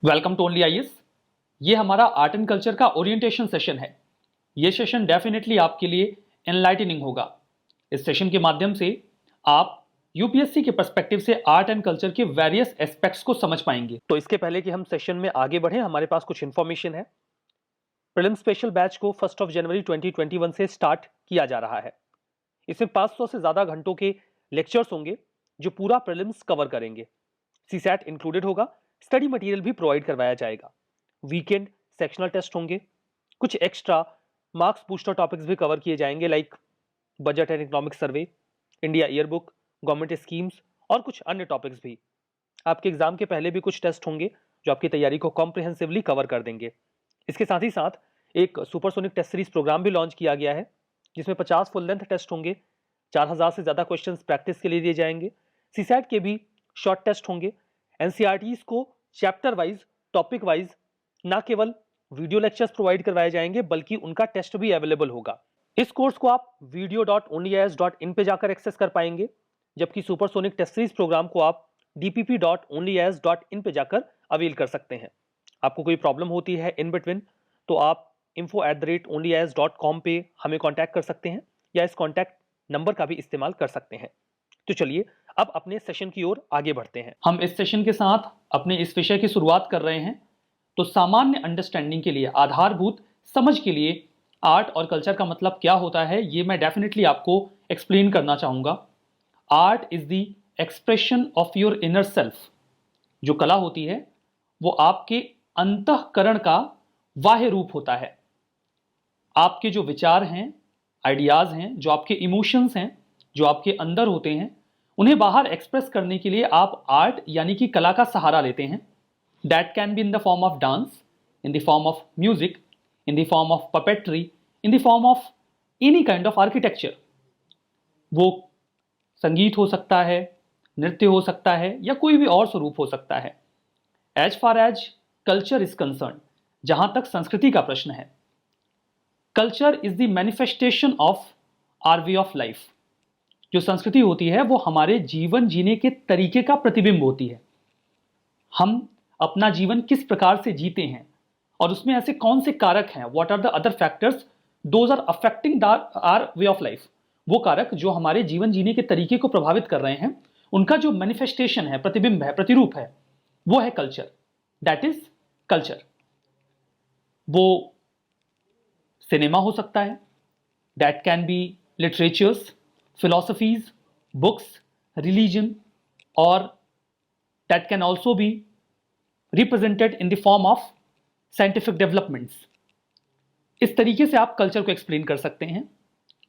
Welcome to only IAS. ये हमारा art and culture का ओरिएंटेशन सेशन है। ये सेशन डेफिनेटली आपके लिए एनलाइटनिंग होगा। इस सेशन के माध्यम से आप यूपीएससी के पर्सपेक्टिव से आर्ट एंड कल्चर के वेरियस एस्पेक्ट्स को समझ पाएंगे। तो इसके पहले कि हम सेशन में आगे बढ़े, हमारे पास कुछ इंफॉर्मेशन है। प्रीलिम्स स्पेशल बैच को 1 जनवरी 2021 से स्टार्ट किया जा रहा है। इसमें 500 से ज्यादा घंटों के लेक्चर्स होंगे जो पूरा प्रीलिम्स कवर करेंगे। सीसैट इंक्लूडेड होगा। स्टडी मटेरियल भी प्रोवाइड करवाया जाएगा। वीकेंड सेक्शनल टेस्ट होंगे। कुछ एक्स्ट्रा मार्क्स बूस्टर टॉपिक्स भी कवर किए जाएंगे, like budget and economic survey, India yearbook, government schemes और कुछ अन्य टॉपिक्स भी। आपके एग्जाम के पहले भी कुछ टेस्ट होंगे जो आपकी तैयारी को कॉम्प्रिहेंसिवली कवर कर देंगे। इसके साथ ही साथ एक सुपरसोनिक टेस्ट सीरीज प्रोग्राम भी लॉन्च किया गया है, जिसमें 50 फुल लेंथ टेस्ट होंगे। 4000 से ज्यादा क्वेश्चंस प्रैक्टिस के लिए दिए जाएंगे। सीसैट के भी शॉर्ट टेस्ट होंगे। एनसीईआरटीज को चैप्टर वाइज, टॉपिक वाइज ना केवल वीडियो लेक्चर्स प्रोवाइड करवाए जाएंगे बल्कि उनका टेस्ट भी अवेलेबल होगा। इस कोर्स को आप video.onlyas.in पे जाकर एक्सेस कर पाएंगे, जबकि सुपरसोनिक टेस्ट सीरीज प्रोग्राम को आप dpp.onlyas.in पे जाकर अवेल कर सकते हैं। आपको कोई प्रॉब्लम होती है इन बिटवीन तो आप info@onlyas.com पे हमें कॉन्टैक्ट कर सकते हैं या इस कॉन्टैक्ट नंबर का भी इस्तेमाल कर सकते हैं। तो चलिए अब अपने सेशन की ओर आगे बढ़ते हैं। हम इस सेशन के साथ अपने इस विषय की शुरुआत कर रहे हैं। तो सामान्य अंडरस्टैंडिंग के लिए, आधारभूत समझ के लिए आर्ट और कल्चर का मतलब क्या होता है, ये मैं डेफिनेटली आपको एक्सप्लेन करना चाहूंगा। Art is the expression of your inner self. जो कला होती है वो आपके अंतःकरण का बाह्य रूप होता है। आपके जो विचार हैं, आइडियाज हैं, जो आपके इमोशंस हैं, जो आपके अंदर होते हैं, उन्हें बाहर एक्सप्रेस करने के लिए आप आर्ट यानी कि कला का सहारा लेते हैं। That can be in the form of dance, in the form of music, in the form of puppetry, in the form of any kind of architecture. वो संगीत हो सकता है, नृत्य हो सकता है या कोई भी और स्वरूप हो सकता है। As far as culture is concern, जहां तक संस्कृति का प्रश्न है, culture is the manifestation of our way of life. जो संस्कृति होती है वो हमारे जीवन जीने के तरीके का प्रतिबिंब होती है। हम अपना जीवन किस प्रकार से जीते हैं और उसमें ऐसे कौन से कारक हैं, what are the other factors those are affecting our way of life. वो कारक जो हमारे जीवन जीने के तरीके को प्रभावित कर रहे हैं, उनका जो मैनिफेस्टेशन है, प्रतिबिंब है, प्रतिरूप है, वो है कल्चर। That is culture. वो सिनेमा हो सकता है, that can be literatures, philosophies, books, religion, or that can also be represented in the form of scientific developments. इस तरीके से आप कल्चर को एक्सप्लेन कर सकते हैं।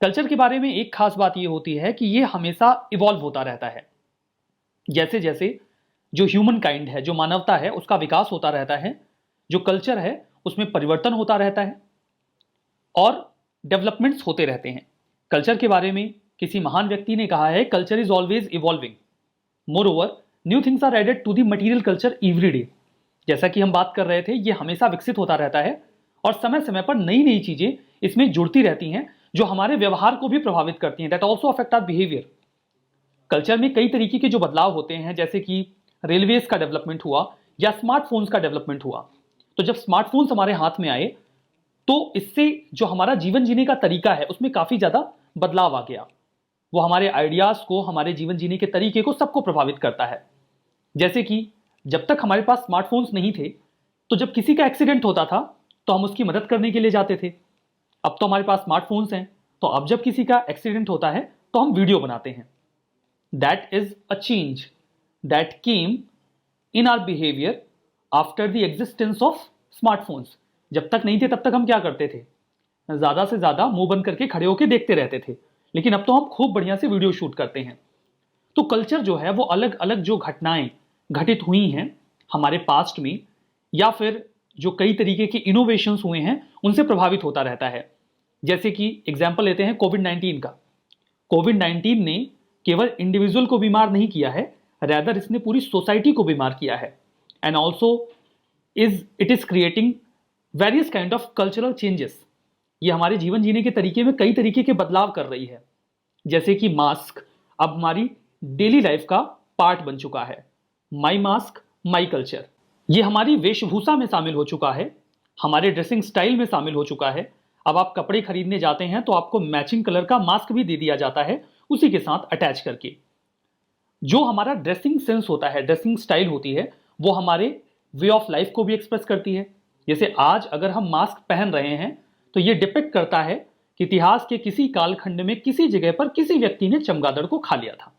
कल्चर के बारे में एक खास बात यह होती है कि यह हमेशा इवॉल्व होता रहता है। जैसे जैसे जो ह्यूमन काइंड है, जो मानवता है, उसका विकास होता रहता है, जो कल्चर है उसमें परिवर्तन होता रहता है और डेवलपमेंट्स होते रहते हैं। कल्चर के बारे में किसी महान व्यक्ति ने कहा है, culture is always evolving, moreover new things are added to the material culture every day. जैसा कि हम बात कर रहे थे, ये हमेशा विकसित होता रहता है और समय समय पर नई नई चीजें इसमें जुड़ती रहती हैं जो हमारे व्यवहार को भी प्रभावित करती हैं। That also affect our behaviour. Culture में कई तरीके के जो बदलाव होते हैं, जैसे कि रेलवेज का डेवलपमेंट हुआ या स्मार्टफोन्स का डेवलपमेंट हुआ। तो जब स्मार्टफोन्स हमारे हाथ में आए तो इससे जो हमारा जीवन जीने का तरीका है उसमें काफी ज्यादा बदलाव आ गया। वो हमारे आइडियाज को, हमारे जीवन जीने के तरीके को, सबको प्रभावित करता है। जैसे कि जब तक हमारे पास स्मार्टफोन्स नहीं थे तो जब किसी का एक्सीडेंट होता था तो हम उसकी मदद करने के लिए जाते थे। अब तो हमारे पास स्मार्टफोन्स हैं, तो अब जब किसी का एक्सीडेंट होता है तो हम वीडियो बनाते हैं। That is a change that came in our behaviour after the existence of smartphones. जब तक नहीं थे तब तक हम क्या करते थे, ज्यादा से ज्यादा मुंह बंद करके खड़े होकर देखते रहते थे, लेकिन अब तो हम खूब बढ़िया से वीडियो शूट करते हैं। तो कल्चर जो है वो अलग अलग जो घटनाएं घटित हुई हैं हमारे पास्ट में, या फिर जो कई तरीके के इनोवेशंस हुए हैं, उनसे प्रभावित होता रहता है। जैसे कि एग्जांपल लेते हैं कोविड-19 का। कोविड-19 ने केवल इंडिविजुअल को बीमार नहीं किया है, रैदर इसने पूरी सोसाइटी को बीमार किया है। And also it is creating various kind of cultural changes. ये हमारे जीवन जीने के तरीके में कई तरीके के बदलाव कर रही है। जैसे कि मास्क अब हमारी डेली लाइफ का पार्ट बन चुका है। माई मास्क माई कल्चर। ये हमारी वेशभूषा में शामिल हो चुका है, हमारे ड्रेसिंग स्टाइल में शामिल हो चुका है। अब आप कपड़े खरीदने जाते हैं तो आपको मैचिंग कलर का मास्क भी दे दिया जाता है उसी के साथ अटैच करके। जो हमारा ड्रेसिंग सेंस होता है, ड्रेसिंग स्टाइल होती है, वो हमारे वे ऑफ लाइफ को भी एक्सप्रेस करती है। जैसे आज अगर हम मास्क पहन रहे हैं तो ये डिपिक्ट करता है कि इतिहास के किसी कालखंड में किसी जगह पर किसी व्यक्ति ने चमगादड़ को खा लिया था,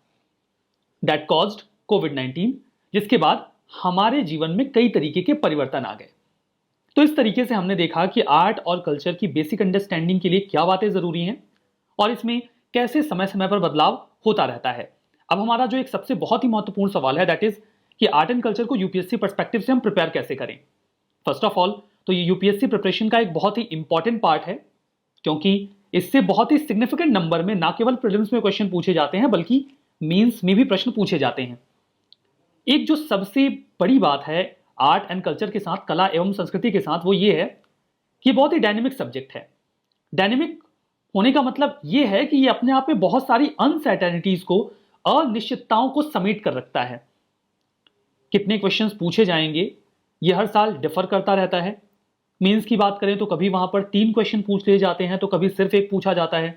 दैट कॉज्ड कोविड-19, जिसके बाद हमारे जीवन में कई तरीके के परिवर्तन आ गए। तो इस तरीके से हमने देखा कि आर्ट और कल्चर की बेसिक अंडरस्टैंडिंग के लिए क्या बातें जरूरी हैं और इसमें कैसे समय समय पर बदलाव होता रहता है। अब हमारा जो एक सबसे बहुत ही महत्वपूर्ण सवाल है, दैट इज कि आर्ट एंड कल्चर को यूपीएससी पर्सपेक्टिव से हम प्रिपेयर कैसे करें। फर्स्ट ऑफ ऑल तो ये यूपीएससी प्रिपरेशन का एक बहुत ही इंपॉर्टेंट पार्ट है, क्योंकि इससे बहुत ही सिग्निफिकेंट नंबर में ना केवल प्रीलिम्स में क्वेश्चन पूछे जाते हैं बल्कि मेंस में भी प्रश्न पूछे जाते हैं। एक जो सबसे बड़ी बात है आर्ट एंड कल्चर के साथ, कला एवं संस्कृति के साथ, वो ये है कि बहुत ही डायनेमिक सब्जेक्ट है। डायनेमिक होने का मतलब ये है कि ये अपने आप में बहुत सारी अनसर्टेनिटीज को, अनिश्चितताओं को समेट कर रखता है। कितने क्वेश्चंस पूछे जाएंगे ये हर साल डिफर करता रहता है। मेंस की बात करें तो कभी वहां पर 3 क्वेश्चन पूछ लिए जाते हैं तो कभी सिर्फ एक पूछा जाता है।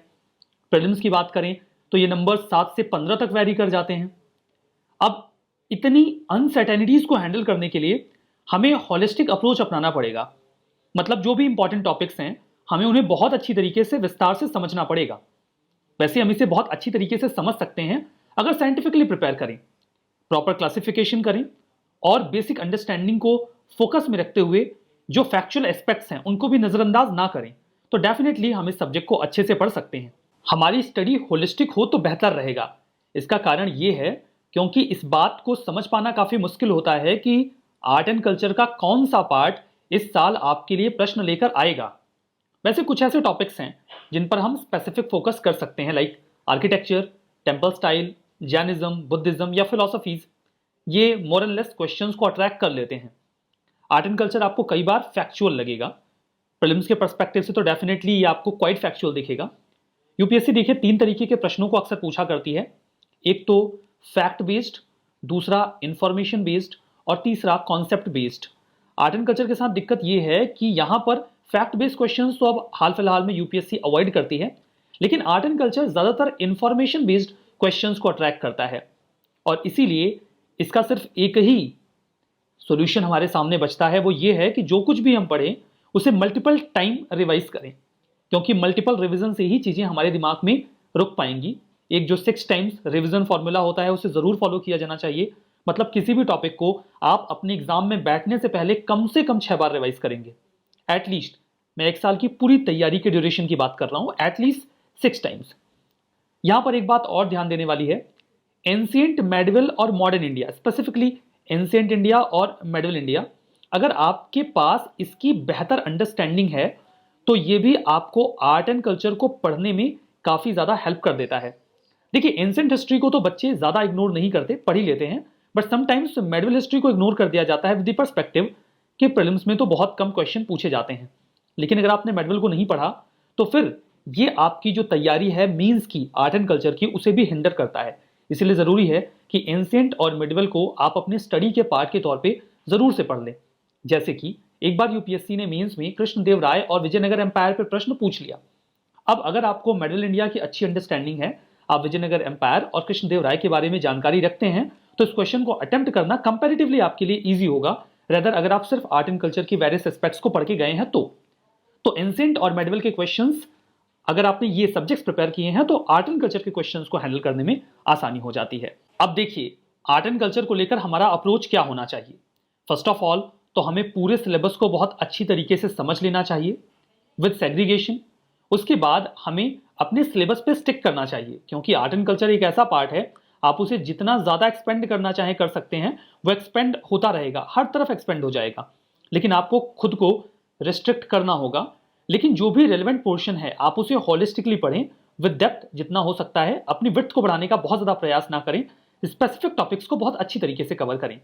प्रीलिम्स की बात करें तो ये नंबर 7 से 15 तक वैरी कर जाते हैं। अब इतनी अनसर्टेनिटीज को हैंडल करने के लिए हमें हॉलिस्टिक अप्रोच अपनाना पड़ेगा। मतलब जो भी इंपॉर्टेंट टॉपिक्स हैं हमें उन्हें बहुत अच्छी तरीके से विस्तार से समझना पड़ेगा। वैसे हम इसे बहुत अच्छी तरीके से समझ सकते हैं अगर साइंटिफिकली प्रिपेयर करें, प्रॉपर क्लासिफिकेशन करें और बेसिक अंडरस्टैंडिंग को फोकस में रखते हुए जो फैक्चुअल एस्पेक्ट्स हैं उनको भी नजरअंदाज ना करें, तो डेफिनेटली हम इस सब्जेक्ट को अच्छे से पढ़ सकते हैं। हमारी स्टडी होलिस्टिक हो तो बेहतर रहेगा। इसका कारण ये है क्योंकि इस बात को समझ पाना काफी मुश्किल होता है कि आर्ट एंड कल्चर का कौन सा पार्ट इस साल आपके लिए प्रश्न लेकर आएगा। वैसे कुछ ऐसे टॉपिक्स हैं जिन पर हम स्पेसिफिक फोकस कर सकते हैं, like architecture, temple style, Jainism, Buddhism या फिलोसफीज। ये मोर एंड लेस क्वेश्चंस को अट्रैक्ट कर लेते हैं। आर्ट एंड कल्चर आपको कई बार फैक्चुअल लगेगा, प्रीलिम्स के पर्सपेक्टिव से तो डेफिनेटली ये आपको क्वाइट फैक्चुअल दिखेगा। यूपीएससी देखिए 3 तरीके के प्रश्नों को अक्सर पूछा करती है। एक तो फैक्ट बेस्ड, दूसरा इंफॉर्मेशन बेस्ड और तीसरा concept based. Art and culture के साथ दिक्कत यह है कि यहां पर फैक्ट बेस्ड क्वेश्चंस तो अब हाल फिलहाल में यूपीएससी अवॉइड करती है, लेकिन आर्ट एंड कल्चर ज्यादातर इंफॉर्मेशन बेस्ड क्वेश्चंस को अट्रैक्ट करता है और इसीलिए इसका सिर्फ एक ही सॉल्यूशन हमारे सामने बचता है, वो ये है कि जो कुछ भी हम पढ़ें उसे मल्टीपल टाइम रिवाइज करें, क्योंकि मल्टीपल रिवीजन से ही चीजें हमारे दिमाग में रुक पाएंगी। एक जो 6 टाइम्स रिवीजन फॉर्मूला होता है उसे जरूर फॉलो किया जाना चाहिए। मतलब किसी भी टॉपिक को आप अपने एग्जाम में बैठने से पहले कम से कम 6 बार रिवाइज करेंगे एटलीस्ट। मैं 1 साल की पूरी तैयारी के ड्यूरेशन की बात कर रहा हूं, एटलीस्ट 6 टाइम्स। यहां पर एक बात और ध्यान देने वाली है, एंशिएंट, मेडिवल और modern India, specifically ancient India और मेडिवल इंडिया, अगर आपके पास इसकी बेहतर अंडरस्टैंडिंग है तो ये भी आपको आर्ट एंड कल्चर को पढ़ने में काफी ज्यादा हेल्प कर देता है। देखिए एंशिएंट हिस्ट्री को तो बच्चे ज्यादा इग्नोर नहीं करते, पढ़ ही लेते हैं, बट समटाइम्स मेडिवल हिस्ट्री को इग्नोर कर दिया जाता है विद द पर्सपेक्टिव कि प्रीलिम्स में तो बहुत कम क्वेश्चन पूछे जाते हैं। लेकिन अगर आपने मेडिवल को नहीं पढ़ा तो फिर ये आपकी जो तैयारी है मीन्स की, आर्ट एंड कल्चर की, उसे भी हिंडर करता है। इसलिए जरूरी है कि एंशिएंट और मिडिवल को आप अपने स्टडी के पार्ट के तौर पे जरूर से पढ़ लें। जैसे कि एक बार यूपीएससी ने मेंस में कृष्णदेव राय और विजयनगर एम्पायर पर प्रश्न पूछ लिया। अब अगर आपको मिडिल इंडिया की अच्छी अंडरस्टैंडिंग है, आप विजयनगर एम्पायर और कृष्णदेव राय के बारे में जानकारी रखते हैं, तो इस क्वेश्चन को अटेम्प्ट करना कंपैरेटिवली आपके लिए इजी होगा, रेदर अगर आप सिर्फ आर्ट एंड कल्चर की वेरियस एस्पेक्ट्स को पढ़ के गए हैं तो एंशिएंट और मिडिवल के क्वेश्चंस अगर आपने ये सब्जेक्ट्स प्रिपेयर किए हैं तो आर्ट एंड कल्चर के क्वेश्चंस को हैंडल करने में आसानी हो जाती है। अब देखिए आर्ट एंड कल्चर को लेकर हमारा अप्रोच क्या होना चाहिए। फर्स्ट ऑफ ऑल तो हमें पूरे सिलेबस को बहुत अच्छी तरीके से समझ लेना चाहिए विद सेग्रीगेशन। उसके बाद हमें अपने सिलेबस पे स्टिक करना चाहिए, क्योंकि आर्ट एंड कल्चर एक ऐसा पार्ट है आप उसे जितना ज्यादा एक्सपेंड करना चाहें कर सकते हैं, वो एक्सपेंड होता रहेगा, हर तरफ एक्सपेंड हो जाएगा, लेकिन आपको खुद को रिस्ट्रिक्ट करना होगा। लेकिन जो भी रेलेवेंट पोर्शन है आप उसे होलिस्टिकली पढ़ें विद डेप्थ जितना हो सकता है, अपनी विड्थ को बढ़ाने का बहुत ज्यादा प्रयास ना करें, स्पेसिफिक टॉपिक्स को बहुत अच्छी तरीके से कवर करें।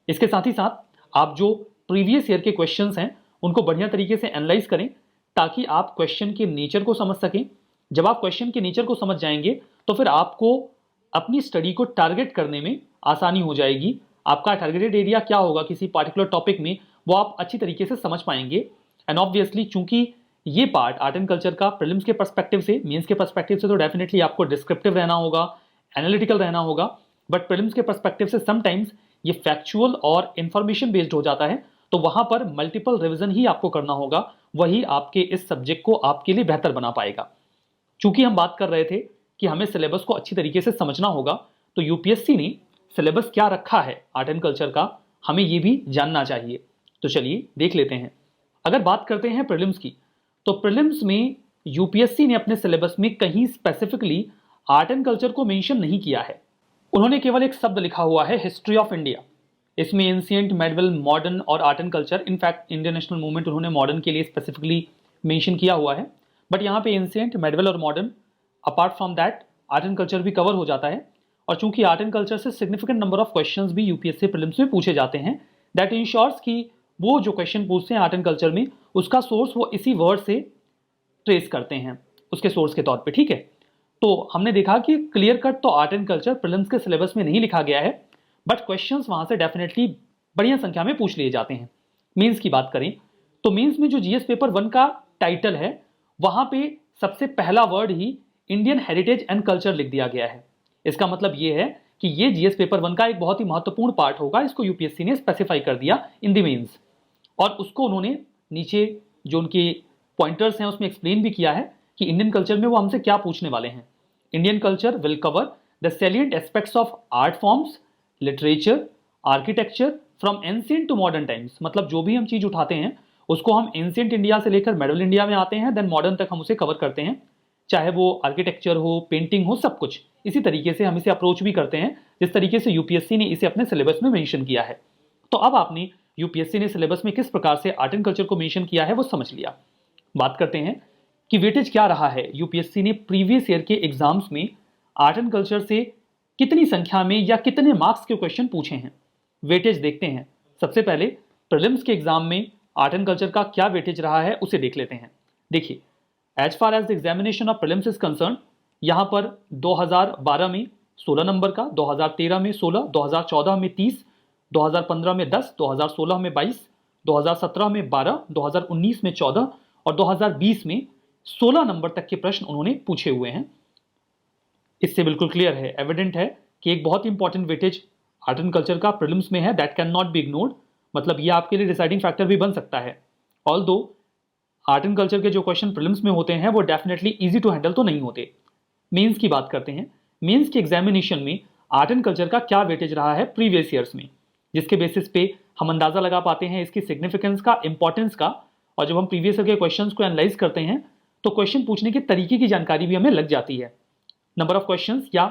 इसके साथ ही साथ आप जो प्रीवियस ईयर के क्वेश्चंस हैं उनको बढ़िया तरीके से एनालाइज करें ताकि आप क्वेश्चन के नेचर को समझ सकें। जब आप क्वेश्चन के नेचर को समझ जाएंगे तो फिर आपको अपनी स्टडी को टारगेट करने में आसानी हो जाएगी, आपका टारगेटेड एरिया क्या होगा किसी पार्टिकुलर टॉपिक में, वो आप अच्छी तरीके से समझ पाएंगे। एंड ऑब्वियसली चूंकि ये पार्ट आर्ट एंड कल्चर का प्रीलिम्स के पर्सपेक्टिव से, मेंस के पर्सपेक्टिव से तो डेफिनेटली आपको डिस्क्रिप्टिव रहना होगा, एनालिटिकल रहना होगा, बट प्रीलिम्स के पर्सपेक्टिव से समटाइम्स ये फैक्चुअल और इंफॉर्मेशन बेस्ड हो जाता है, तो वहां पर मल्टीपल रिवीजन ही आपको करना होगा, वही आपके इस सब्जेक्ट को आपके लिए बेहतर बना पाएगा। चूंकि हम बात कर रहे थे कि हमें सिलेबस को अच्छी तरीके से समझना होगा, तो यूपीएससी ने सिलेबस क्या रखा है आर्ट एंड कल्चर का, हमें ये भी जानना चाहिए। तो चलिए देख लेते हैं। अगर बात करते हैं प्रीलिम्स की, तो प्रीलिम्स में यूपीएससी ने अपने सिलेबस में कहीं स्पेसिफिकली आर्ट एंड कल्चर को मेंशन नहीं किया है। उन्होंने केवल एक शब्द लिखा हुआ है हिस्ट्री ऑफ इंडिया। इसमें एंशिएंट, मेडिवल, मॉडर्न और art and culture, in fact Indian national movement उन्होंने मॉडर्न के लिए स्पेसिफिकली मेंशन किया हुआ है, बट यहाँ पे एंशिएंट, मेडिवल और modern, apart from that art and culture भी कवर हो जाता है। और चूंकि आर्ट एंड कल्चर से सिग्निफिकेंट नंबर ऑफ क्वेश्चंस भी यूपीएससी प्रीलिम्स में पूछे जाते हैं, दैट इंश्योर्स कि वो जो क्वेश्चन पूछते हैं आर्ट एंड कल्चर में, उसका सोर्स वो इसी वर्ड से ट्रेस करते हैं उसके सोर्स के तौर पे, ठीक है। तो हमने देखा कि क्लियर कट तो आर्ट एंड कल्चर प्रीलिम्स के सिलेबस में नहीं लिखा गया है, बट क्वेश्चंस वहां से डेफिनेटली बढ़िया संख्या में पूछ लिए जाते हैं। मेंस की बात करें तो मेंस में जो जीएस पेपर 1 का टाइटल है, वहां पे सबसे पहला word he Indian heritage and culture लिख दिया गया है। इसका मतलब ये है कि ये जीएस पेपर 1 का एक बहुत ही महत्वपूर्ण पार्ट होगा, इसको यूपीएससी ने स्पेसिफाई कर दिया इन द मेंस, और उसको उन्होंने नीचे जो उनके पॉइंटर्स हैं उसमें एक्सप्लेन भी किया है कि इंडियन कल्चर में वो हमसे क्या पूछने वाले हैं। Indian culture will cover the salient aspects of art forms, literature, architecture from ancient to modern times. मतलब जो भी हम चीज उठाते हैं उसको हम एंशिएंट इंडिया से लेकर मेडिवल इंडिया में आते हैं, देन मॉडर्न तक हम उसे कवर करते हैं, चाहे वो आर्किटेक्चर हो, पेंटिंग हो, सब कुछ इसी तरीके से हम इसे अप्रोच भी करते हैं जिस तरीके से यूपीएससी ने इसे अपने सिलेबस में मेंशन किया है। तो अब आपने यूपीएससी ने सिलेबस में किस प्रकार से आर्ट एंड कल्चर को मेंशन किया है वो समझ लिया। बात करते हैं कि वेटेज क्या रहा है। यूपीएससी ने प्रीवियस ईयर के एग्जाम्स में आर्ट एंड कल्चर से कितनी संख्या में या कितने मार्क्स के क्वेश्चन पूछे हैं, वेटेज देखते हैं। सबसे पहले प्रीलिम्स के एग्जाम में आर्ट एंड कल्चर का क्या वेटेज रहा है उसे देख लेते हैं। देखिए, as far as the examination of prelims is concern, यहाँ पर 2012 में 16 नंबर का, 2013 में 16, 2014 में 30, 2015 में 10, 2016 में 22, 2017 में 12, 2019 में 14 और 2020 में 16 नंबर तक के प्रश्न उन्होंने पूछे हुए हैं। इससे बिल्कुल क्लियर है, एविडेंट है कि एक बहुत important weightage art and culture का प्रीलिम्स में है, that can not be ignored. मतलब ये आपके लिए डिसाइडिंग फैक्टर भी बन सकता है। ऑल्दो आर्ट एंड कल्चर के जो क्वेश्चन प्रीलिम्स में होते हैं वो डेफिनेटली इजी टू हैंडल तो नहीं होते। मेंस की बात करते हैं। मेंस के एग्जामिनेशन में आर्ट एंड कल्चर का क्या वेटेज रहा है प्रीवियस ईयर्स में, जिसके बेसिस पे हम अंदाजा लगा पाते हैं इसकी सिग्निफिकेंस का, इंपॉर्टेंस का। और जब हम प्रीवियस ईयर के क्वेश्चंस को एनालाइज करते हैं तो क्वेश्चन पूछने के तरीके की जानकारी भी हमें लग जाती है। नंबर ऑफ क्वेश्चंस या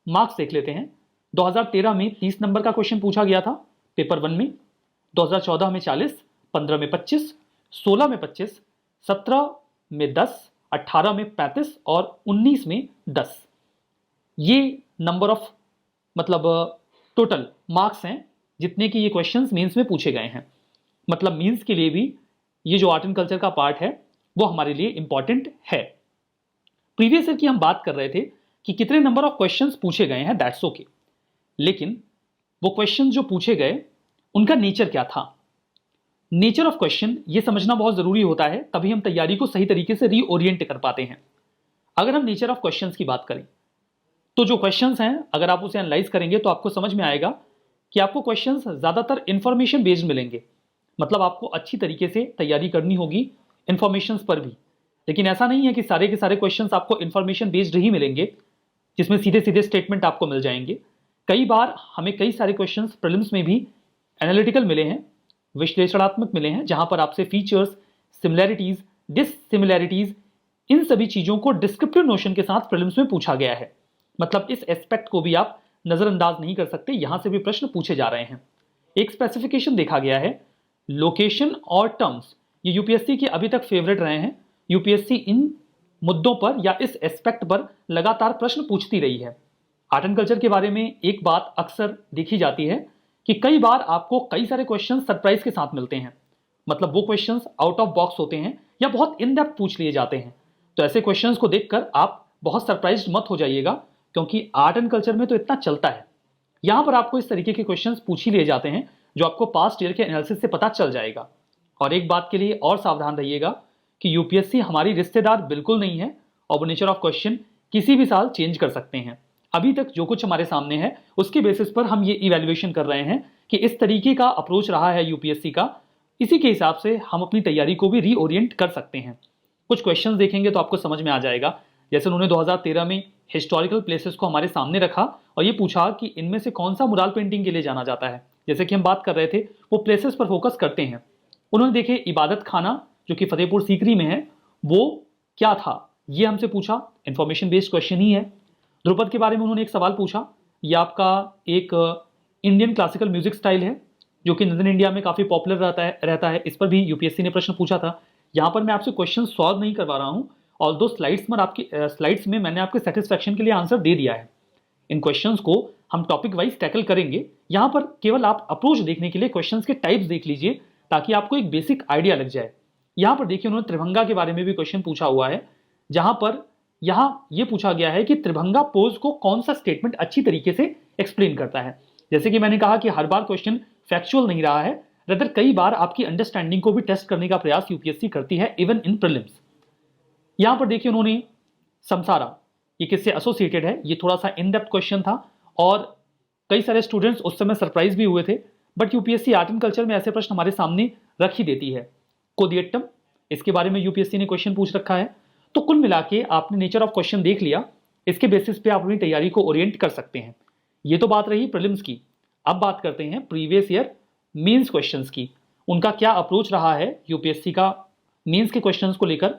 मार्क्स देख लेते हैं। 2013 में 30 नंबर का क्वेश्चन पूछा गया था पेपर 1 में, 2014 में 40, 15 में 25, 16 में 25, 17 में 10, 18 में 35 और 19 में 10। ये नंबर ऑफ मतलब टोटल मार्क्स हैं जितने की ये क्वेश्चंस मेंस में पूछे गए हैं। मतलब मेंस के लिए भी ये जो आर्ट एंड कल्चर का पार्ट है वो हमारे लिए इंपॉर्टेंट है। प्रीवियस ईयर की हम बात कर रहे थे कि कितने नंबर ऑफ क्वेश्चंस पूछे गए हैं, दैट्स ओके, लेकिन वो क्वेश्चन जो पूछे गए उनका नेचर क्या था। नेचर ऑफ क्वेश्चन ये समझना बहुत जरूरी होता है, तभी हम तैयारी को सही तरीके से रीओरिएंट कर पाते हैं। अगर हम नेचर ऑफ क्वेश्चंस की बात करें तो जो क्वेश्चंस हैं अगर आप उसे एनालाइज करेंगे तो आपको समझ में आएगा कि आपको क्वेश्चंस ज्यादातर इंफॉर्मेशन बेस्ड मिलेंगे। मतलब आपको अच्छी तरीके से तैयारी करनी होगी इंफॉर्मेशन पर भी, लेकिन ऐसा नहीं है कि सारे के सारे क्वेश्चंस आपको इंफॉर्मेशन बेस्ड ही मिलेंगे जिसमें सीधे सीधे स्टेटमेंट आपको मिल जाएंगे। कई बार हमें कई सारे क्वेश्चंस प्रीलिम्स में भी एनालिटिकल मिले हैं, विश्लेषणात्मक मिले हैं, जहां पर आपसे फीचर्स, सिमिलैरिटीज, डिससिमिलैरिटीज, इन सभी चीजों को डिस्क्रिप्टिव नोशन के साथ प्रीलिम्स में पूछा गया है। मतलब इस एस्पेक्ट को भी आप नजरअंदाज नहीं कर सकते, यहां से भी प्रश्न पूछे जा रहे हैं। एक स्पेसिफिकेशन देखा गया है, लोकेशन और टर्म्स, ये यूपीएससी के अभी तक फेवरेट रहे हैं। यूपीएससी इन मुद्दों पर या इस एस्पेक्ट पर लगातार प्रश्न पूछती रही है। आर्ट एंड कल्चर के बारे में एक बात अक्सर देखी जाती है कि कई बार आपको कई सारे क्वेश्चन सरप्राइज के साथ मिलते हैं। मतलब वो क्वेश्चंस आउट ऑफ बॉक्स होते हैं या बहुत इन डेप्थ पूछ लिए जाते हैं। तो ऐसे क्वेश्चंस को देखकर आप बहुत सरप्राइज्ड मत हो जाइएगा, क्योंकि आर्ट एंड कल्चर में तो इतना चलता है। यहां पर आपको इस तरीके के क्वेश्चंस पूछ ही लिए जाते हैं जो आपको पास्ट ईयर के एनालिसिस से पता चल जाएगा। और एक बात के लिए और सावधान रहिएगा कि यूपीएससी हमारी रिश्तेदार बिल्कुल नहीं है और वो नेचर ऑफ क्वेश्चन किसी भी साल चेंज कर सकते हैं। अभी तक जो कुछ हमारे सामने है उसके बेसिस पर हम ये इवैल्यूएशन कर रहे हैं कि इस तरीके का अप्रोच रहा है यूपीएससी का, इसी के हिसाब से हम अपनी तैयारी को भी रीओरिएंट कर सकते हैं। कुछ क्वेश्चंस देखेंगे तो आपको समझ में आ जाएगा। जैसे उन्होंने 2013 में हिस्टोरिकल प्लेसेस को हमारे सामने रखा और ये पूछा कि इनमें से कौन सा मुराल पेंटिंग के लिए जाना जाता है। जैसे कि हम बात कर रहे थे वो प्लेसेस पर फोकस करते हैं। उन्होंने देखे इबादत खाना जो कि फतेहपुर सीकरी में है वो क्या था, ये हमसे पूछा। इंफॉर्मेशन बेस्ड क्वेश्चन ही है। ध्रुपद के बारे में उन्होंने एक सवाल पूछा। ये आपका एक इंडियन क्लासिकल म्यूजिक स्टाइल है जो कि नॉर्दर्न इंडिया में काफ़ी पॉपुलर रहता है। इस पर भी यूपीएससी ने प्रश्न पूछा था। यहाँ पर मैं आपसे क्वेश्चन सॉल्व नहीं करवा रहा हूँ और दो स्लाइड्स में मैंने आपके सेटिस्फैक्शन के लिए आंसर दे दिया है। इन क्वेश्चंस को हम टॉपिक वाइज टैकल करेंगे। यहाँ पर केवल आप अप्रोच देखने के लिए क्वेश्चंस के टाइप्स देख लीजिए ताकि आपको एक बेसिक आइडिया लग जाए। यहाँ पर देखिए उन्होंने त्रिभंगा के बारे में भी क्वेश्चन पूछा हुआ है, जहां पर यहाँ ये पूछा गया है कि त्रिभंगा पोज को कौन सा स्टेटमेंट अच्छी तरीके से एक्सप्लेन करता है। जैसे कि मैंने कहा कि हर बार क्वेश्चन फैक्चुअल नहीं रहा है, रदर कई बार आपकी अंडरस्टैंडिंग को भी टेस्ट करने का प्रयास यूपीएससी करती है इवन इन प्रीलिम्स। यहां पर देखिए उन्होंने समसारा ये किससे एसोसिएटेड है, ये थोड़ा सा इन डेप्थ क्वेश्चन था और कई सारे स्टूडेंट्स उस समय सरप्राइज भी हुए थे। But UPSC art and culture में ऐसे प्रश्न हमारे सामने रख ही देती है। कोदियट्टम, इसके बारे में यूपीएससी ने क्वेश्चन पूछ रखा है। तो कुल मिला के आपने नेचर ऑफ क्वेश्चन देख लिया, इसके बेसिस पे आप अपनी तैयारी को ओरिएंट कर सकते हैं। ये तो बात रही प्रीलिम्स की। अब बात करते हैं प्रीवियस ईयर मेंस क्वेश्चंस की। उनका क्या अप्रोच रहा है यूपीएससी का मेंस के क्वेश्चंस को लेकर,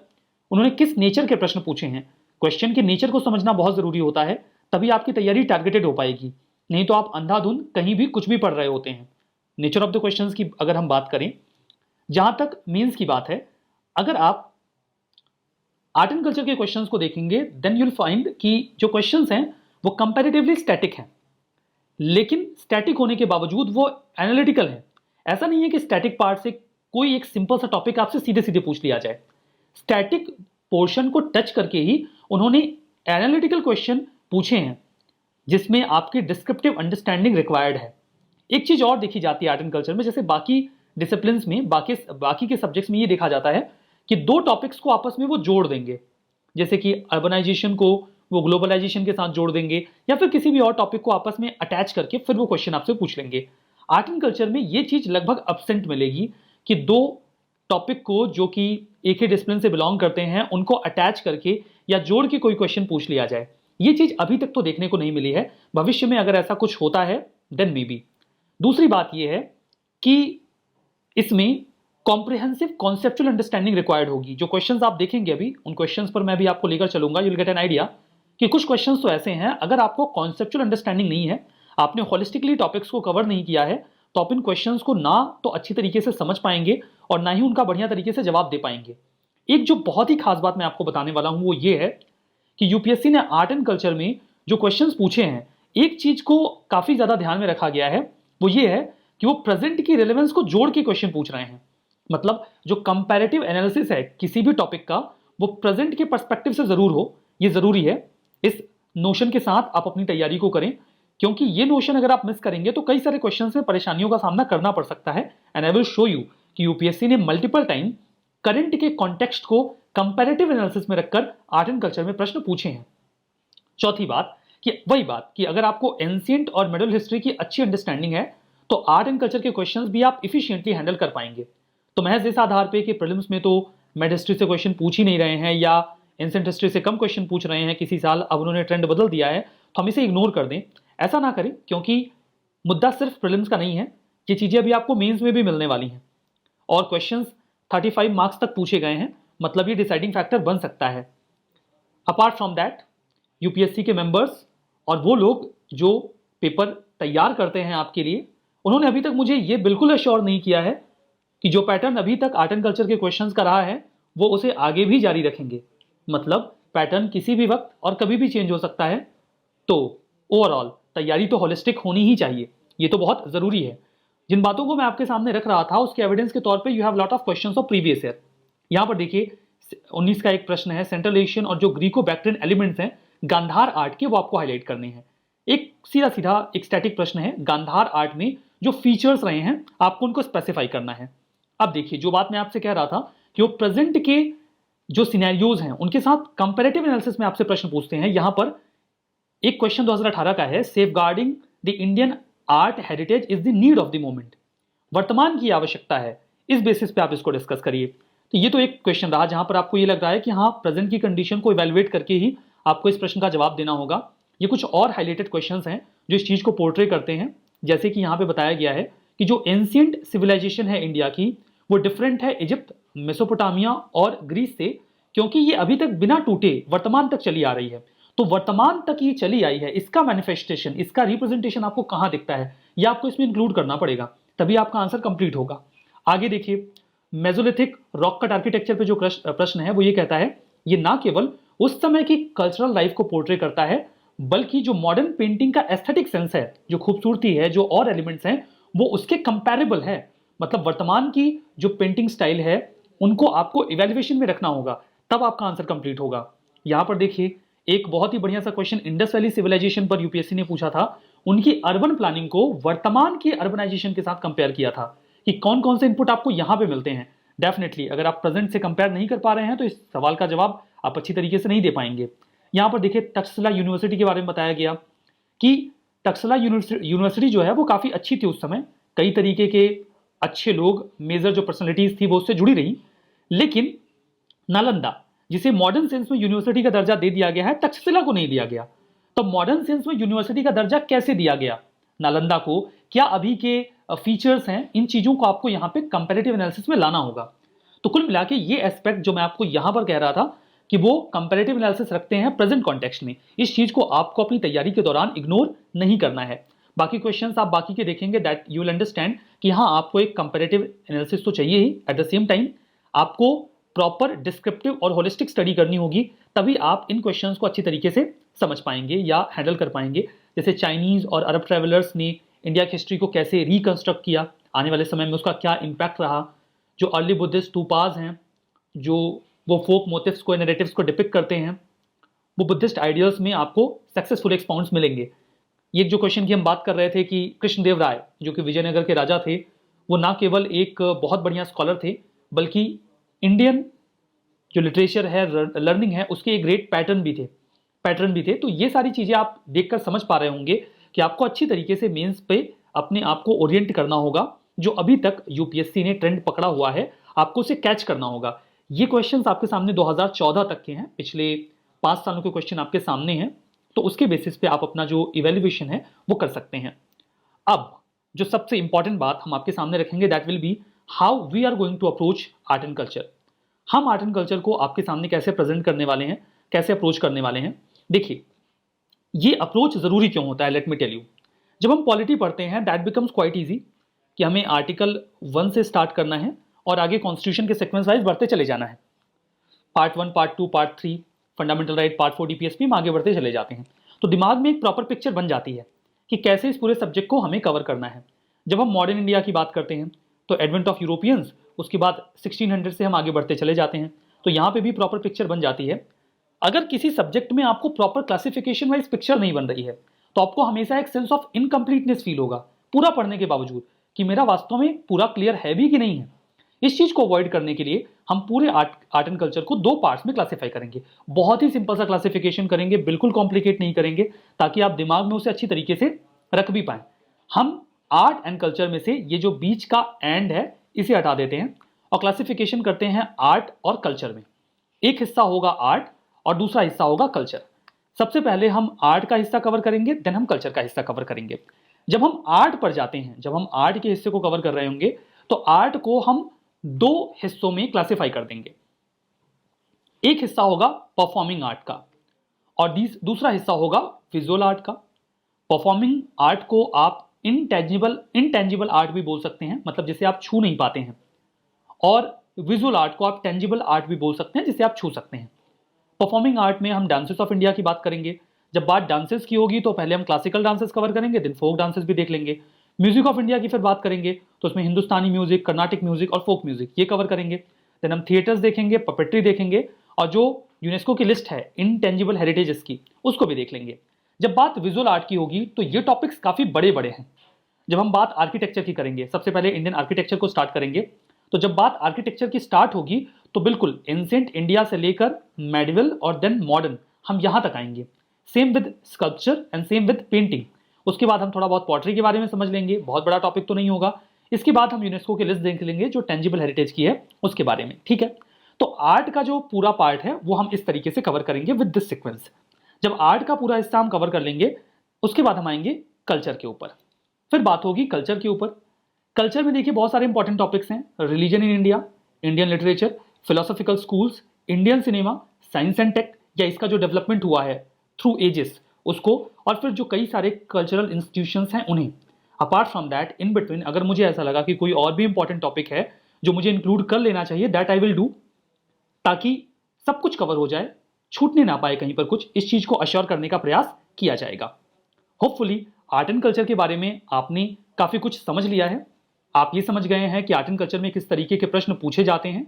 उन्होंने किस नेचर के प्रश्न पूछे हैं। क्वेश्चन के नेचर को समझना बहुत जरूरी होता है, तभी आपकी तैयारी टारगेटेड हो पाएगी। नहीं तो आप अंधाधुंध कहीं भी कुछ भी पढ़ रहे होते हैं। नेचर ऑफ द क्वेश्चंस की अगर हम बात करें, जहां तक मेंस की बात है, अगर आप आर्ट एंड कल्चर के क्वेश्चंस को देखेंगे देन यूल फाइंड कि जो क्वेश्चंस हैं वो कंपैरेटिवली स्टैटिक हैं, लेकिन स्टैटिक होने के बावजूद वो एनालिटिकल है। ऐसा नहीं है कि स्टैटिक पार्ट से कोई एक सिंपल सा टॉपिक आपसे सीधे सीधे पूछ लिया जाए। स्टैटिक पोर्शन को टच करके ही उन्होंने एनालिटिकल क्वेश्चन पूछे हैं जिसमें आपकी डिस्क्रिप्टिव अंडरस्टैंडिंग रिक्वायर्ड है। एक चीज और देखी जाती है आर्ट एंड कल्चर में, जैसे बाकी डिसिप्लिन्स में बाकी के सब्जेक्ट्स में ये देखा जाता है कि दो टॉपिक्स को आपस में वो जोड़ देंगे, जैसे कि अर्बनाइजेशन को वो ग्लोबलाइजेशन के साथ जोड़ देंगे या फिर किसी भी और टॉपिक को आपस में अटैच करके फिर वो क्वेश्चन आपसे पूछ लेंगे। आर्ट एंड कल्चर में ये चीज लगभग एब्सेंट मिलेगी कि दो टॉपिक को जो कि एक ही डिसिप्लिन से बिलोंग करते हैं उनको अटैच करके या जोड़ के कोई क्वेश्चन पूछ लिया जाए। ये चीज अभी तक तो देखने को नहीं मिली है। भविष्य में अगर ऐसा कुछ होता है देन मे बी। दूसरी बात यह है कि इसमें कॉम्प्रिहेंसिव कॉन्सेप्चुअल अंडरस्टैंडिंग रिक्वायर्ड होगी। जो क्वेश्चंस आप देखेंगे अभी उन क्वेश्चंस पर मैं भी आपको लेकर चलूंगा, you will get an idea कि कुछ क्वेश्चंस तो ऐसे हैं अगर आपको कॉन्सेप्चुअल अंडरस्टैंडिंग नहीं है, आपने होलिस्टिकली टॉपिक्स को कवर नहीं किया है, तो आप इन क्वेश्चंस को ना तो अच्छी तरीके से समझ पाएंगे और ना ही उनका बढ़िया तरीके से जवाब दे पाएंगे। एक जो बहुत ही खास बात मैं आपको बताने वाला हूं वो ये है कि यूपीएससी ने आर्ट एंड कल्चर में जो क्वेश्चंस पूछे हैं, एक चीज को काफी ज्यादा ध्यान में रखा गया है, वो ये है कि वो प्रेजेंट की रिलेवेंस को जोड़ के क्वेश्चन पूछ रहे हैं। मतलब जो कंपैरेटिव एनालिसिस है किसी भी टॉपिक का वो प्रेजेंट के पर्सपेक्टिव से जरूर हो, ये जरूरी है। इस नोशन के साथ आप अपनी तैयारी को करें, क्योंकि ये नोशन अगर आप मिस करेंगे तो कई सारे क्वेश्चंस में परेशानियों का सामना करना पड़ सकता है। And I will show you कि यूपीएससी ने मल्टीपल टाइम करंट के कॉन्टेक्स्ट को कंपैरेटिव एनालिसिस में रखकर आर्ट एंड कल्चर में प्रश्न पूछे हैं। चौथी बात कि वही बात कि अगर आपको एंशिएंट और मिडिल हिस्ट्री की अच्छी अंडरस्टैंडिंग है तो आर्ट एंड कल्चर के क्वेश्चंस भी आप इफिशिएंटली हैंडल कर पाएंगे। तो महज इस आधार पे कि प्रीलिम्स में तो मिड हिस्ट्री से क्वेश्चन पूछ ही नहीं रहे हैं या एंशिएंट हिस्ट्री से कम क्वेश्चन पूछ रहे हैं किसी साल, अब उन्होंने ट्रेंड बदल दिया है, तो हम इसे इग्नोर कर दें। ऐसा ना करें, क्योंकि मुद्दा सिर्फ प्रीलिम्स का नहीं है, ये चीजें अभी आपको मेंस में भी मिलने वाली हैं और क्वेश्चंस 35 मार्क्स तक पूछे गए हैं, मतलब ये डिसाइडिंग फैक्टर बन सकता है। अपार्ट फ्रॉम दैट यूपीएससी के मेंबर्स और वो लोग जो पेपर तैयार करते हैं आपके लिए, उन्होंने अभी तक मुझे ये बिल्कुल अश्योर नहीं किया है कि जो पैटर्न अभी तक आर्ट एंड कल्चर के क्वेश्चंस का रहा है वो उसे आगे भी जारी रखेंगे। मतलब पैटर्न किसी भी वक्त और कभी भी चेंज हो सकता है। तो ओवरऑल तैयारी तो होलिस्टिक होनी ही चाहिए, ये तो बहुत जरूरी है। जिन बातों को मैं आपके सामने रख रहा था उसके एविडेंस के तौर पे you have lot of questions of previous year. यहाँ पर देखिए 19 का एक प्रश्न है, सेंट्रल एशियन और जो ग्रीको बैक्ट्रियन एलिमेंट्स हैं गांधार आर्ट के, वो आपको हाईलाइट करने हैं। एक सीधा सीधा एक स्टैटिक प्रश्न है, गांधार आर्ट में जो फीचर्स रहे हैं आपको उनको स्पेसिफाई करना है। अब देखिए, जो बात मैं आपसे कह रहा था कि वो प्रेजेंट के जो सिनेरियोज हैं उनके साथ कंपैरेटिव एनालिसिस में आपसे प्रश्न पूछते हैं। यहां पर एक क्वेश्चन 2018 का है, safeguarding the Indian art heritage is the need of the moment, वर्तमान की आवश्यकता है, इस बेसिस पे आप इसको डिस्कस करिए। तो ये तो एक क्वेश्चन रहा जहां पर आपको ये लग रहा है कि हाँ, प्रेजेंट की कंडीशन को इवैल्यूएट करके ही आपको इस प्रश्न का जवाब देना होगा। ये कुछ और हाईलाइटेड क्वेश्चंस हैं जो इस चीज को पोर्ट्रे करते हैं, जैसे कि यहाँ पे बताया गया है कि जो एंशियंट सिविलाइजेशन है इंडिया की वो डिफरेंट है इजिप्ट, मेसोपोटामिया और ग्रीस से, क्योंकि ये अभी तक बिना टूटे वर्तमान तक चली आ रही है। तो वर्तमान तक ये चली आई है, इसका मैनिफेस्टेशन, इसका रिप्रेजेंटेशन आपको कहां दिखता है, ये आपको इसमें इंक्लूड करना पड़ेगा, तभी आपका आंसर कंप्लीट होगा। आगे देखिए, मेसोलिथिक रॉक कट आर्किटेक्चर पे जो प्रश्न है वो ये कहता है, ये ना केवल उस समय की कल्चरल लाइफ को पोर्ट्रे करता है बल्कि जो मॉडर्न पेंटिंग का एस्थेटिक सेंस है, जो खूबसूरती है, जो और एलिमेंट्स हैं वो उसके कंपैरेबल है। मतलब वर्तमान की जो पेंटिंग स्टाइल है उनको आपको इवैल्यूएशन में रखना होगा, तब आपका आंसर कंप्लीट होगा। यहां पर देखिए, एक बहुत ही बढ़िया सा क्वेश्चन इंडस वैली सिविलाइजेशन पर यूपीएससी ने पूछा था। उनकी अर्बन प्लानिंग को वर्तमान की अर्बनाइजेशन के साथ कंपेयर किया था कि कौन कौन से इनपुट आपको यहां पे मिलते हैं। डेफिनेटली अगर आप प्रेजेंट से कंपेयर नहीं कर पा रहे हैं तो इस सवाल का जवाब आप अच्छी तरीके से नहीं दे पाएंगे। यहां पर देखिए, तक्षशिला यूनिवर्सिटी के बारे में बताया गया कि तक्षशिला यूनिवर्सिटी जो है वो काफी अच्छी थी उस समय, कई तरीके के अच्छे लोग, मेजर जो पर्सनैलिटीज थी वो उससे जुड़ी रही। लेकिन नालंदा, जिसे मॉडर्न सेंस में यूनिवर्सिटी का दर्जा दे दिया गया है, तक्षशिला को नहीं दिया गया। तो मॉडर्न सेंस में यूनिवर्सिटी का दर्जा कैसे दिया गया नालंदा को, क्या अभी के फीचर्स हैं, इन चीजों को आपको यहां पे कंपैरेटिव एनालिसिस में लाना होगा। तो कुल मिला के ये एस्पेक्ट जो मैं आपको यहां पर कह रहा था कि वो कंपैरेटिव एनालिसिस रखते हैं प्रेजेंट कॉन्टेक्स्ट में, इस चीज को आपको अपनी तैयारी के दौरान इग्नोर नहीं करना है। बाकी क्वेश्चंस आप बाकी के देखेंगे, दैट यू विल अंडरस्टैंड कि हाँ, आपको एक कंपैरेटिव एनालिसिस तो चाहिए ही, एट द सेम टाइम आपको प्रॉपर डिस्क्रिप्टिव और होलिस्टिक स्टडी करनी होगी, तभी आप इन क्वेश्चंस को अच्छी तरीके से समझ पाएंगे या हैंडल कर पाएंगे। जैसे चाइनीज और अरब ट्रेवलर्स ने इंडिया की हिस्ट्री को कैसे रिकंस्ट्रक्ट किया, आने वाले समय में उसका क्या इम्पैक्ट रहा, जो अर्ली बुद्धिस्ट टूपाज हैं, जो वो फोक मोटिव्स को, नैरेटिव्स को डिपिक्ट करते हैं, वो बुद्धिस्ट आइडियल्स में आपको सक्सेसफुल एक्सपाउंड्स मिलेंगे। ये जो क्वेश्चन की हम बात कर रहे थे कि कृष्णदेव राय जो कि विजयनगर के राजा थे, वो ना केवल एक बहुत बढ़िया स्कॉलर थे बल्कि इंडियन जो लिटरेचर है, लर्निंग है, उसके एक ग्रेट पैटर्न भी थे। तो ये सारी चीजें आप देखकर समझ पा रहे होंगे कि आपको अच्छी तरीके से मेंस पे अपने आप को ओरिएंट करना होगा। जो अभी तक यूपीएससी ने ट्रेंड पकड़ा हुआ है आपको उसे कैच करना होगा। ये क्वेश्चंस आपके सामने 2014 तक के हैं, पिछले 5 सालों के क्वेश्चन आपके सामने हैं, तो उसके बेसिस पे आप अपना जो इवेल्युएशन है वो कर सकते हैं। अब जो सबसे इंपॉर्टेंट बात हम आपके सामने रखेंगे, that will be how we are going to approach art and culture. हम आर्ट एंड कल्चर को आपके सामने कैसे प्रेजेंट करने वाले हैं, कैसे अप्रोच करने वाले हैं। देखिए, ये अप्रोच जरूरी क्यों होता है, लेट मी टेल यू। जब हम पॉलिटी पढ़ते हैं, दैट बिकम्स क्वाइट ईजी कि हमें आर्टिकल 1 से स्टार्ट करना है और आगे कॉन्स्टिट्यूशन के सीक्वेंस वाइज बढ़ते चले जाना है। Part 1, part 2, part 3, fundamental right, part 4 DPSP में आगे बढ़ते चले जाते हैं। तो दिमाग में एक प्रॉपर पिक्चर बन जाती है कि कैसे इस पूरे सब्जेक्ट को हमें कवर करना है। जब हम मॉडर्न इंडिया की बात करते हैं तो एडवेंट ऑफ यूरोपियंस, उसके बाद 1600 से हम आगे बढ़ते चले जाते हैं, तो यहाँ पे भी प्रॉपर पिक्चर बन जाती है। अगर किसी सब्जेक्ट में आपको प्रॉपर क्लासिफिकेशन वाइज पिक्चर नहीं बन रही है तो आपको हमेशा एक सेंस ऑफ इनकम्प्लीटनेस फील होगा पूरा पढ़ने के बावजूद कि मेरा वास्तव में पूरा क्लियर है भी कि नहीं है। इस चीज को अवॉइड करने के लिए हम पूरे आर्ट एंड कल्चर को 2 पार्ट्स में क्लासिफाई करेंगे। बहुत ही सिंपल सा क्लासिफिकेशन करेंगे, बिल्कुल कॉम्प्लिकेट नहीं करेंगे, ताकि आप दिमाग में उसे अच्छी तरीके से रख भी पाए। हम आर्ट एंड कल्चर में से ये जो बीच का एंड है इसे हटा देते हैं और क्लासिफिकेशन करते हैं आर्ट और कल्चर में। एक हिस्सा होगा आर्ट और दूसरा हिस्सा होगा कल्चर। सबसे पहले हम आर्ट का हिस्सा कवर करेंगे, देन हम कल्चर का हिस्सा कवर करेंगे। जब हम आर्ट पर जाते हैं, जब हम आर्ट के हिस्से को कवर कर रहे होंगे तो आर्ट को हम 2 हिस्सों में क्लासिफाई कर देंगे। एक हिस्सा होगा परफॉर्मिंग आर्ट का और दूसरा हिस्सा होगा विजुअल आर्ट का। परफॉर्मिंग आर्ट को आप इंटेंजिबल आर्ट भी बोल सकते हैं, मतलब जिसे आप छू नहीं पाते हैं, और विजुअल आर्ट को आप टेंजिबल आर्ट भी बोल सकते हैं, जिसे आप छू सकते हैं। परफॉर्मिंग आर्ट में हम डांसेस ऑफ इंडिया की बात करेंगे। जब बात डांसेस की होगी तो पहले हम क्लासिकल डांसेस कवर करेंगे, देन फोक डांसेस भी देख लेंगे। म्यूजिक ऑफ इंडिया की फिर बात करेंगे तो उसमें हिंदुस्तानी म्यूजिक, कर्नाटिक म्यूजिक और फोक म्यूजिक ये कवर करेंगे। देन हम थिएटर्स देखेंगे, पपेट्री देखेंगे और जो यूनेस्को की लिस्ट है इनटेंजिबल हेरिटेजेस की, उसको भी देख लेंगे। जब बात विजुअल आर्ट की होगी तो ये टॉपिक्स काफ़ी बड़े बड़े हैं। जब हम बात आर्किटेक्चर की करेंगे, सबसे पहले इंडियन आर्किटेक्चर को स्टार्ट करेंगे। तो जब बात आर्किटेक्चर की स्टार्ट होगी तो बिल्कुल एंशिएंट इंडिया से लेकर मेडिवल और देन मॉडर्न हम यहाँ तक आएंगे। Same with sculpture and same with painting. उसके बाद हम थोड़ा बहुत पॉटरी के बारे में समझ लेंगे, बहुत बड़ा टॉपिक तो नहीं होगा। इसके बाद हम यूनेस्को की लिस्ट देख लेंगे जो टेंजिबल हेरिटेज की है उसके बारे में, ठीक है। तो आर्ट का जो पूरा पार्ट है वो हम इस तरीके से कवर करेंगे विद दिस सीक्वेंस। जब आर्ट का पूरा हिस्सा हम कवर कर लेंगे उसके बाद हम आएंगे कल्चर के ऊपर। फिर बात होगी कल्चर के ऊपर। कल्चर में देखिए बहुत सारे इंपॉर्टेंट टॉपिक्स हैं, religion in India, Indian literature, philosophical schools, Indian cinema, science and tech या इसका जो डेवलपमेंट हुआ है थ्रू एजेस उसको, और फिर जो कई सारे कल्चरल इंस्टीट्यूशंस हैं उन्हें। Apart from that in between अगर मुझे ऐसा लगा कि कोई और भी इंपॉर्टेंट टॉपिक है जो मुझे इंक्लूड कर लेना चाहिए, दैट आई विल डू, ताकि सब कुछ कवर हो जाए, छूटने ना पाए कहीं पर कुछ, इस चीज को अश्योर करने का प्रयास किया जाएगा। होपफुली आर्ट एंड कल्चर के बारे में आपने काफी कुछ समझ लिया है। आप ये समझ गए हैं कि आर्ट एंड कल्चर में किस तरीके के प्रश्न पूछे जाते हैं,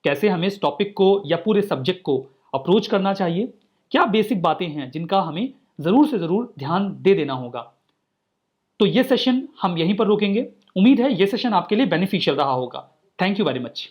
कैसे हमें इस टॉपिक को या पूरे सब्जेक्ट को अप्रोच करना चाहिए, क्या बेसिक बातें हैं जिनका हमें जरूर से जरूर ध्यान दे देना होगा। तो ये सेशन हम यहीं पर रोकेंगे। उम्मीद है ये सेशन आपके लिए बेनिफिशियल रहा होगा। Thank you very much.